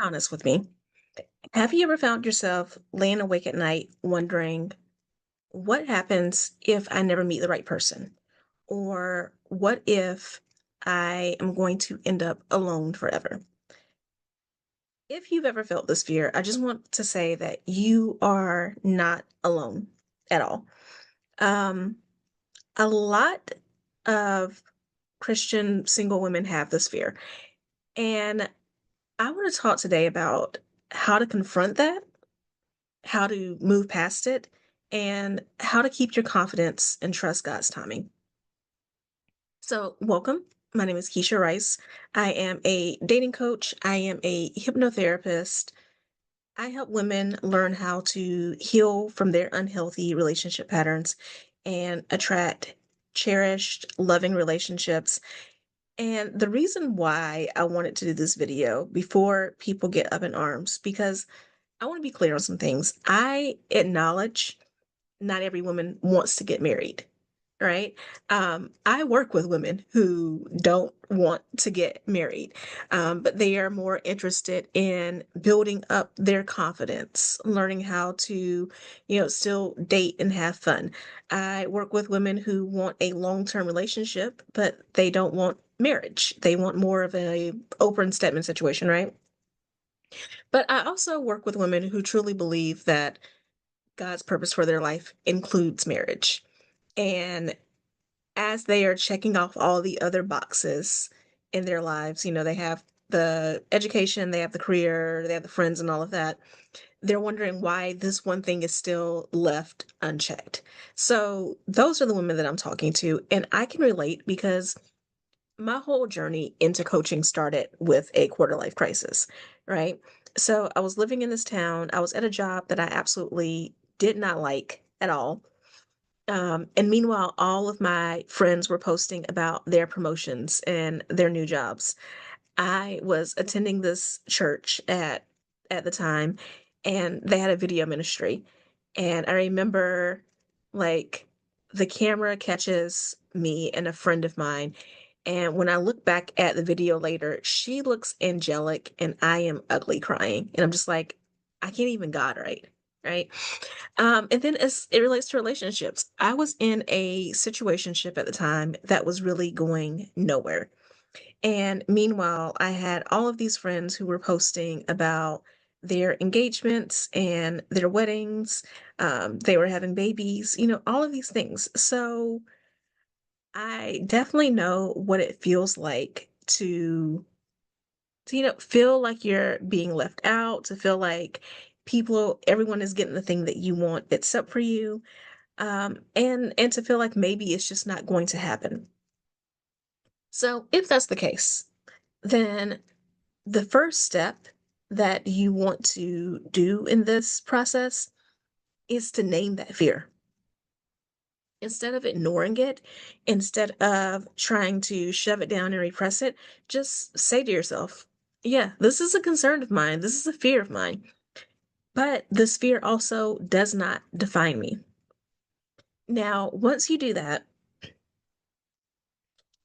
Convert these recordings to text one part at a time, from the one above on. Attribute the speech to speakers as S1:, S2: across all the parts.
S1: Honest with me. Have you ever found yourself laying awake at night wondering what happens if I never meet the right person? Or what if I am going to end up alone forever? If you've ever felt this fear, I just want to say that you are not alone at all. Um, a lot of Christian single women have this fear. And I want to talk today about how to confront that, how to move past it, and how to keep your confidence and trust God's timing. So, welcome. My name is Keshia Rice. I am a dating coach, I am a hypnotherapist. I help women learn how to heal from their unhealthy relationship patterns and attract cherished, loving relationships. And the reason why I wanted to do this video before people get up in arms, because I want to be clear on some things. I acknowledge not every woman wants to get married, right? I work with women who don't want to get married, but they are more interested in building up their confidence, learning how to, still date and have fun. I work with women who want a long-term relationship, but they don't want marriage. They want more of a open statement situation, right? But I also work with women who truly believe that God's purpose for their life includes marriage. And as they are checking off all the other boxes in their lives, they have the education, they have the career, they have the friends, and all of that. They're wondering why this one thing is still left unchecked. So, those are the women that I'm talking to. And I can relate because my whole journey into coaching started with a quarter life crisis, right? So I was living in this town. I was at a job that I absolutely did not like at all. And meanwhile, all of my friends were posting about their promotions and their new jobs. I was attending this church at the time, and they had a video ministry. And I remember like the camera catches me and a friend of mine. And when I look back at the video later, she looks angelic and I am ugly crying. And I'm just like, I can't even God right. Right. And then as it relates to relationships, I was in a situationship at the time that was really going nowhere. And meanwhile, I had all of these friends who were posting about their engagements and their weddings. They were having babies, all of these things. So I definitely know what it feels like to feel like you're being left out, to feel like everyone is getting the thing that you want except for you. And to feel like maybe it's just not going to happen. So if that's the case, then the first step that you want to do in this process is to name that fear. Instead of ignoring it, instead of trying to shove it down and repress it, just say to yourself, yeah, this is a concern of mine. This is a fear of mine. But this fear also does not define me. Now, once you do that,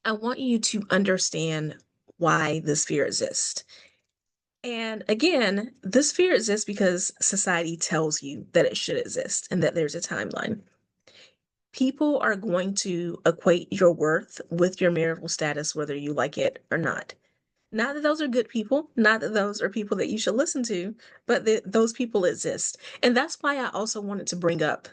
S1: I want you to understand why this fear exists. And again, this fear exists because society tells you that it should exist and that there's a timeline. People are going to equate your worth with your marital status, whether you like it or not. Not that those are good people, not that those are people that you should listen to, but that those people exist. And that's why I also wanted to bring up,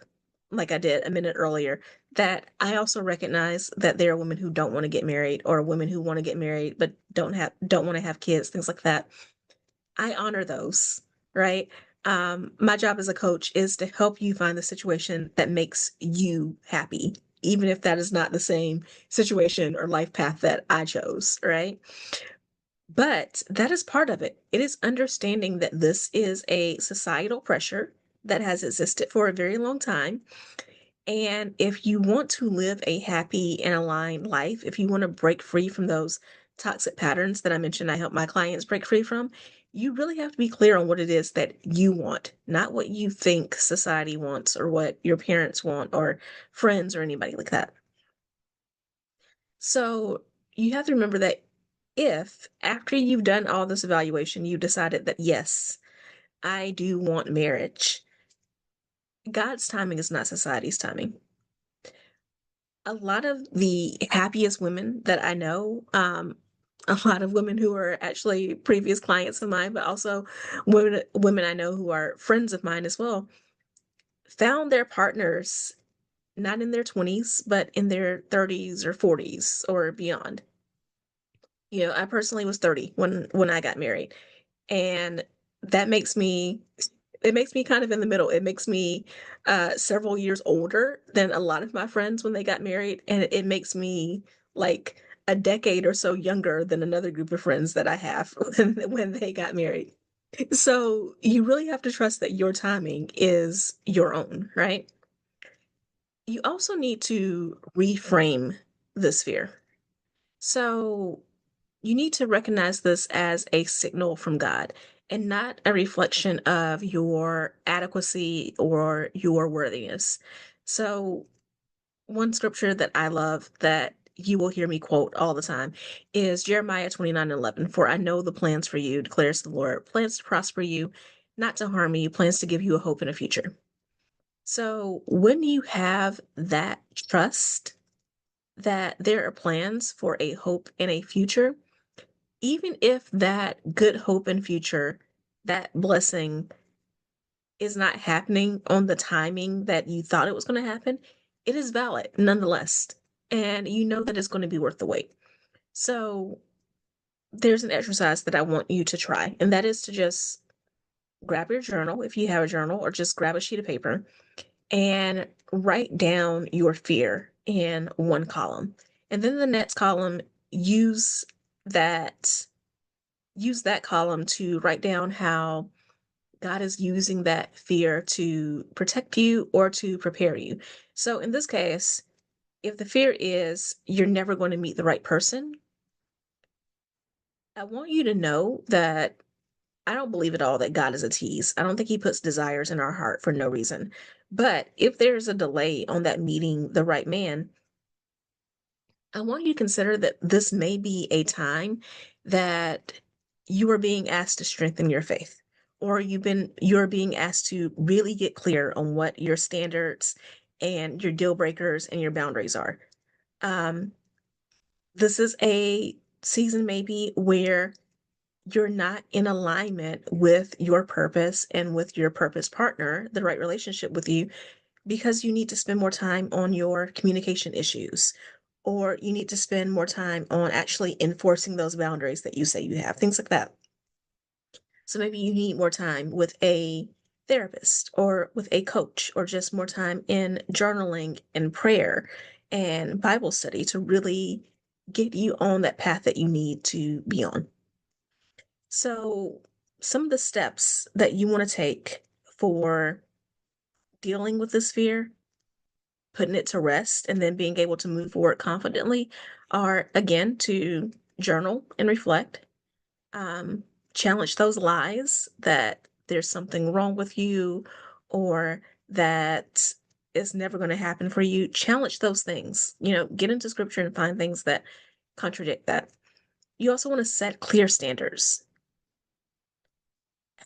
S1: like I did a minute earlier, that I also recognize that there are women who don't want to get married or women who want to get married but don't want to have kids, things like that. I honor those, right? My job as a coach is to help you find the situation that makes you happy, even if that is not the same situation or life path that I chose, right? But that is part of it. It is understanding that this is a societal pressure that has existed for a very long time. And if you want to live a happy and aligned life, if you want to break free from those toxic patterns that I mentioned, I help my clients break free from, you really have to be clear on what it is that you want, not what you think society wants or what your parents want or friends or anybody like that. So you have to remember that If after you've done all this evaluation, you decided that, yes, I do want marriage, God's timing is not society's timing. A lot of the happiest women that I know, a lot of women who are actually previous clients of mine, but also women I know who are friends of mine as well, found their partners not in their 20s, but in their 30s or 40s or beyond. I personally was 30 when I got married, and that makes me it makes me kind of in the middle. It makes me several years older than a lot of my friends when they got married, and it makes me like a decade or so younger than another group of friends that I have when they got married. So you really have to trust that your timing is your own, right? You also need to reframe this fear. So you need to recognize this as a signal from God and not a reflection of your adequacy or your worthiness. So, one scripture that I love that you will hear me quote all the time is Jeremiah 29:11. For I know the plans for you, declares the Lord, plans to prosper you, not to harm you, plans to give you a hope and a future. So, when you have that trust that there are plans for a hope and a future, even if that good hope and future, that blessing is not happening on the timing that you thought it was going to happen, it is valid nonetheless. And you know that it's going to be worth the wait. So there's an exercise that I want you to try, and that is to just grab your journal if you have a journal, or just grab a sheet of paper and write down your fear in one column. And then the next column, use that use that column to write down how God is using that fear to protect you or to prepare you. So in this case, if the fear is you're never going to meet the right person, I want you to know that I don't believe at all that God is a tease. I don't think he puts desires in our heart for no reason. But if there's a delay on that meeting the right man, I want you to consider that this may be a time that you are being asked to strengthen your faith, or you're being asked to really get clear on what your standards and your deal breakers and your boundaries are. Um, this is a season maybe where you're not in alignment with your purpose and with your purpose partner, the right relationship with you, because you need to spend more time on your communication issues, or you need to spend more time on actually enforcing those boundaries that you say you have, things like that. So maybe you need more time with a therapist or with a coach, or just more time in journaling and prayer and Bible study to really get you on that path that you need to be on. So, some of the steps that you want to take for dealing with this fear, putting it to rest, and then being able to move forward confidently are, again, to journal and reflect, um, challenge those lies that there's something wrong with you, or that it's never going to happen for you. Challenge those things. Get into scripture and find things that contradict that. You also want to set clear standards.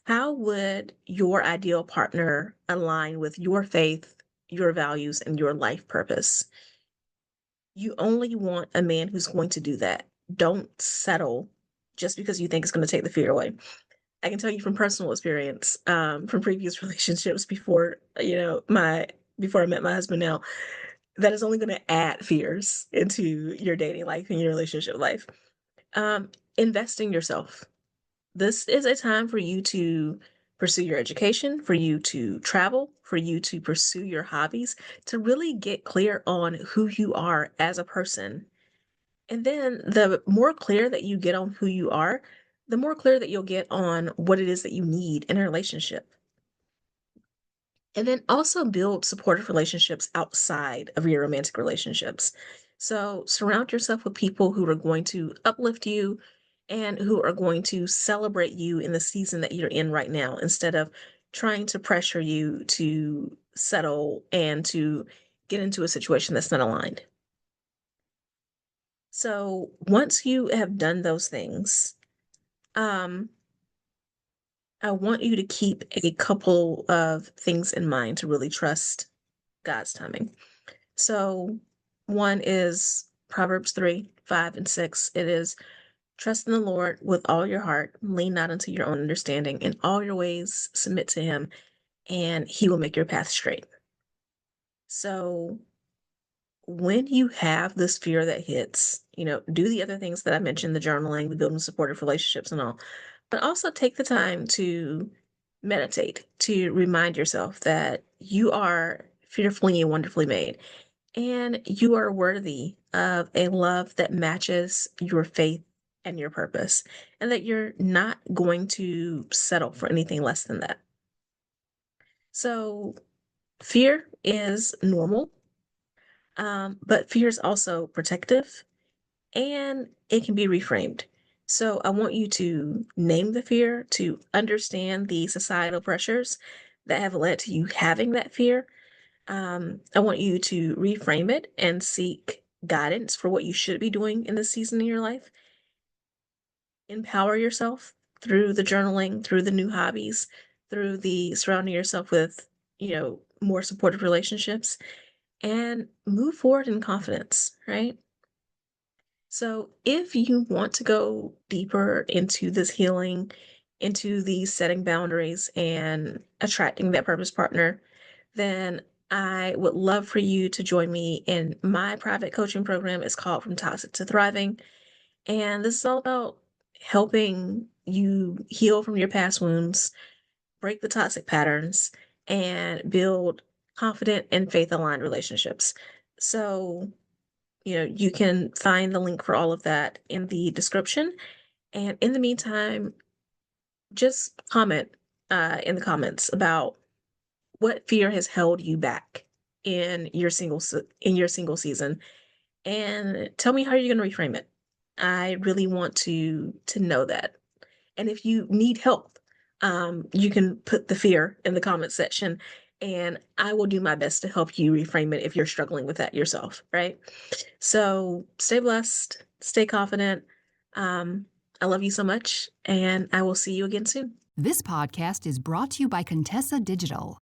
S1: How would your ideal partner align with your faith, your values, and your life purpose? You only want a man who's going to do that. Don't settle just because you think it's going to take the fear away. I can tell you from personal experience, from previous relationships before I met my husband now, that is only going to add fears into your dating life and your relationship life. Invest in yourself. This is a time for you to pursue your education, for you to travel, for you to pursue your hobbies, to really get clear on who you are as a person. And then the more clear that you get on who you are, the more clear that you'll get on what it is that you need in a relationship. And then also build supportive relationships outside of your romantic relationships. So surround yourself with people who are going to uplift you and who are going to celebrate you in the season that you're in right now, instead of trying to pressure you to settle and to get into a situation that's not aligned. So once you have done those things, um, I want you to keep a couple of things in mind to really trust God's timing. So one is Proverbs 3, 5, and 6. It is trust in the Lord with all your heart, lean not unto your own understanding, in all your ways submit to him, and he will make your path straight. So when you have this fear that hits, do the other things that I mentioned, the journaling, the building supportive relationships and all, but also take the time to meditate, to remind yourself that you are fearfully and wonderfully made, and you are worthy of a love that matches your faith and your purpose, and that you're not going to settle for anything less than that. So, fear is normal, but fear is also protective and it can be reframed. So, I want you to name the fear, to understand the societal pressures that have led to you having that fear. I want you to reframe it and seek guidance for what you should be doing in this season in your life. Empower yourself through the journaling, through the new hobbies, through the surrounding yourself with, more supportive relationships, and move forward in confidence, right? So, if you want to go deeper into this healing, into these setting boundaries and attracting that purpose partner, then I would love for you to join me in my private coaching program. It's called From Toxic to Thriving. And this is all about helping you heal from your past wounds, break the toxic patterns, and build confident and faith aligned relationships. So, you can find the link for all of that in the description. And in the meantime, just comment in the comments about what fear has held you back in your single season, and tell me how you're going to reframe it. I really want to know that. And if you need help, you can put the fear in the comment section, and I will do my best to help you reframe it if you're struggling with that yourself, right? So stay blessed, stay confident. Um, I love you so much, and I will see you again soon.
S2: This podcast is brought to you by Contessa Digital.